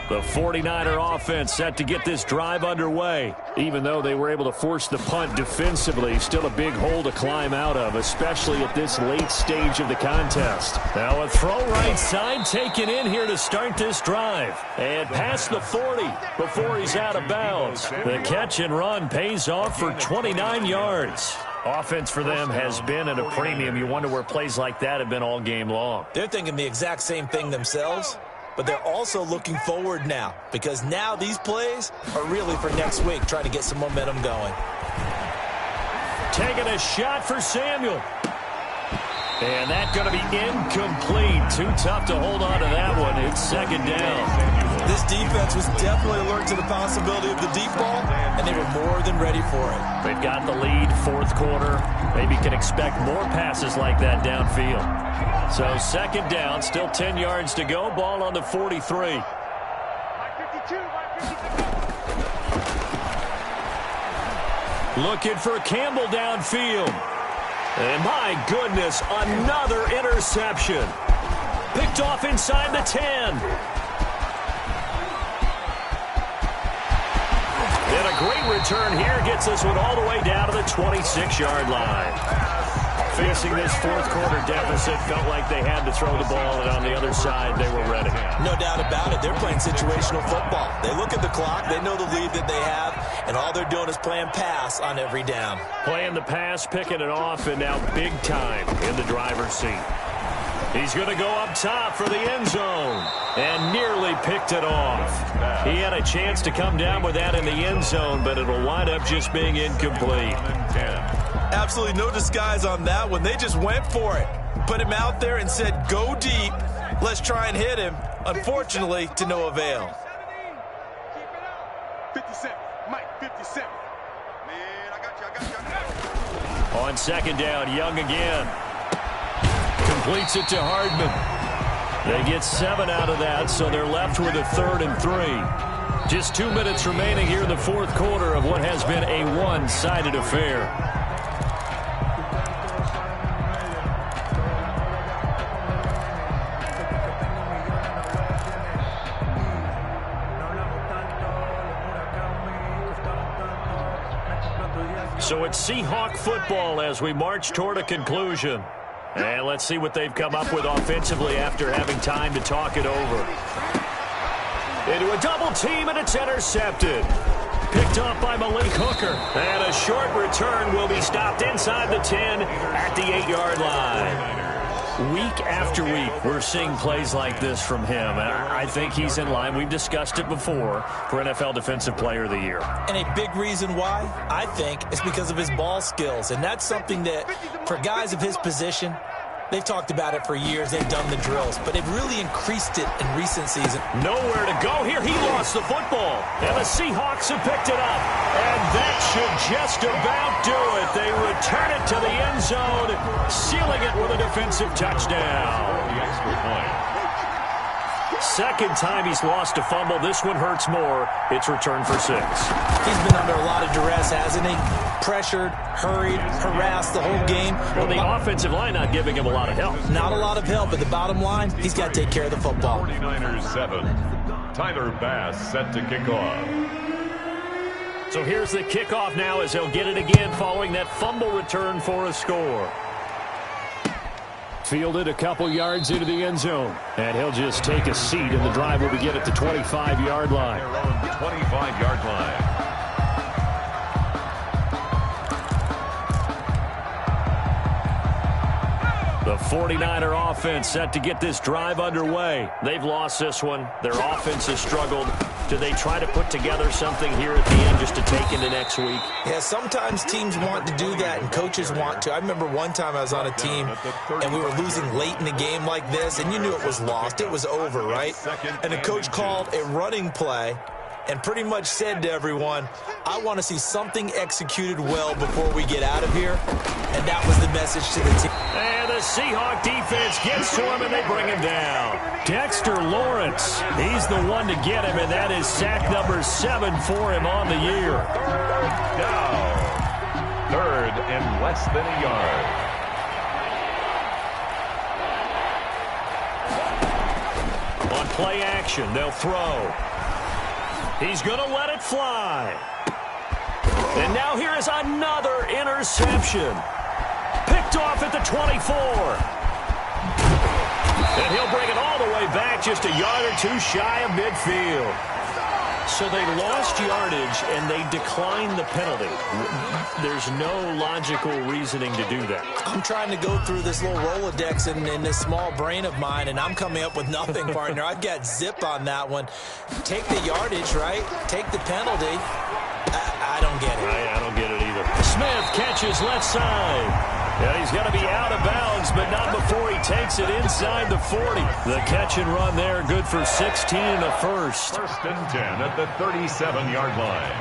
The 49er offense set to get this drive underway. Even though they were able to force the punt defensively, still a big hole to climb out of, especially at this late stage of the contest. Now a throw right side taken in here to start this drive. And past the 40 before he's out of bounds. The catch and run pays off for 29 yards. Offense for them has been at a premium. You wonder where plays like that have been all game long. They're thinking the exact same thing themselves. But they're also looking forward now because now these plays are really for next week, trying to get some momentum going. Taking a shot for Samuel. And that's going to be incomplete. Too tough to hold on to that one. It's second down. This defense was definitely alert to the possibility of the deep ball, and they were more than ready for it. They've got the lead, fourth quarter. Maybe can expect more passes like that downfield. So second down, still 10 yards to go. Ball on the 43. Looking for Campbell downfield. And my goodness, another interception. Picked off inside the 10. And a great return here gets this one all the way down to the 26-yard line. Facing this fourth quarter deficit, felt like they had to throw the ball, and on the other side, they were ready. No doubt about it. They're playing situational football. They look at the clock, they know the lead that they have, and all they're doing is playing pass on every down. Playing the pass, picking it off, and now big time in the driver's seat. He's going to go up top for the end zone, and nearly picked it off. He had a chance to come down with that in the end zone, but it'll wind up just being incomplete. Absolutely no disguise on that one. They just went for it. Put him out there and said, go deep. Let's try and hit him. Unfortunately, to no avail. 57. Mike, 57. Man, I got you. On second down, Young again. Completes it to Hardman. They get 7 out of that, so they're left with a 3rd and 3. Just 2 minutes remaining here in the fourth quarter of what has been a one-sided affair. So it's Seahawk football as we march toward a conclusion. And let's see what they've come up with offensively after having time to talk it over. Into a double team, and it's intercepted. Picked up by Malik Hooker. And a short return will be stopped inside the 10 at the 8-yard line. Week after week, we're seeing plays like this from him. And I think he's in line. We've discussed it before for NFL Defensive Player of the Year. And a big reason why, I think, is because of his ball skills. And that's something that, for guys of his position, they've talked about it for years. They've done the drills, but they've really increased it in recent season. Nowhere to go here. He lost the football, and the Seahawks have picked it up. And that should just about do it. They return it to the end zone, sealing it with a defensive touchdown. The extra point. Second time he's lost a fumble. This one hurts more. It's returned for 6. He's been under a lot of duress, hasn't he? Pressured, hurried, harassed the whole game. Well, the offensive line not giving him a lot of help. Not a lot of help, but the bottom line, he's got to take care of the football. 49ers 7. Tyler Bass set to kick off. So here's the kickoff now as he'll get it again following that fumble return for a score. Fielded a couple yards into the end zone. And he'll just take a seat, and the drive will begin at the 25-yard line. Their own 25-yard line. The 49er offense set to get this drive underway. They've lost this one. Their offense has struggled. Do they try to put together something here at the end just to take into next week? Yeah, sometimes teams want to do that and coaches want to. I remember one time I was on a team and we were losing late in the game like this, and you knew it was lost. It was over, right? And the coach called a running play and pretty much said to everyone, I want to see something executed well before we get out of here. And that was the message to the team. And the Seahawk defense gets to him, and they bring him down. Dexter Lawrence, he's the one to get him, and that is sack number 7 for him on the year. Down. Third and less than a yard. On play action, they'll throw. He's going to let it fly. And now here is another interception. Picked off at the 24. And he'll bring it all the way back just a yard or two shy of midfield. So they lost yardage, and they declined the penalty. There's no logical reasoning to do that. I'm trying to go through this little Rolodex in this small brain of mine, and I'm coming up with nothing, partner. I've got zip on that one. Take the yardage, right? Take the penalty. I don't get it. I don't get it either. Smith catches left side. And he's going to be out of bounds, but not before he takes it inside the 40. The catch and run there, good for 16 in the first. First and 10 at the 37-yard line.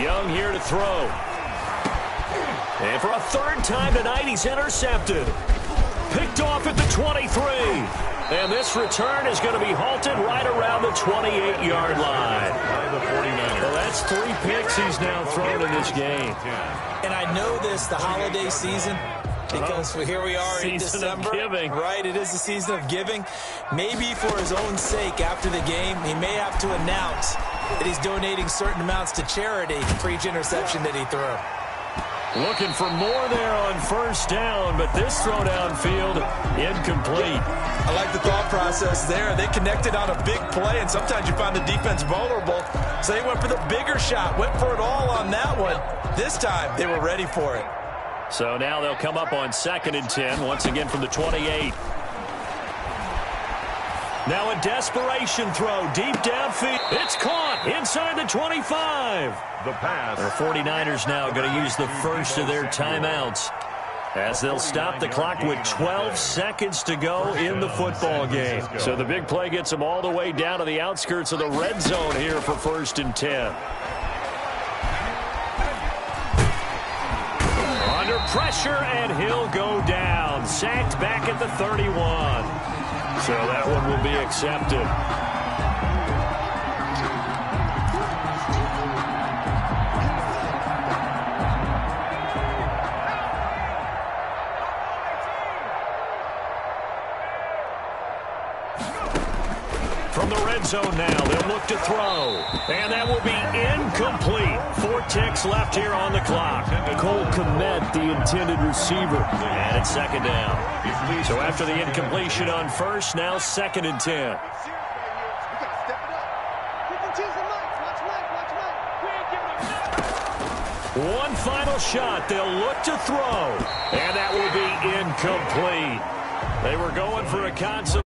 Young here to throw. And for a third time tonight, he's intercepted. Picked off at the 23. And this return is going to be halted right around the 28-yard line. Well, that's 3 picks he's now thrown in this game. And I know this, the holiday season, because here we are in December. Season of giving. Right, it is the season of giving. Maybe for his own sake after the game, he may have to announce that he's donating certain amounts to charity for each interception that he threw. Looking for more there on first down, but this throw downfield incomplete. I like the thought process there. They connected on a big play, and sometimes you find the defense vulnerable. So they went for the bigger shot, went for it all on that one. This time, they were ready for it. So now they'll come up on 2nd and 10, once again from the 28. Now a desperation throw deep downfield. It's caught inside the 25. The pass. The 49ers now going to use the first of their timeouts as they'll stop the clock with 12 seconds to go in the football game. So the big play gets them all the way down to the outskirts of the red zone here for 1st and 10. Under pressure, and he'll go down. Sacked back at the 31. So that one will be accepted. From the red zone now. They'll look to throw. And that will be incomplete. 4 ticks left here on the clock. Cole Kmet, the intended receiver. And it's second down. So after the incompletion on first, now 2nd and 10. One final shot. They'll look to throw. And that will be incomplete. They were going for a concept.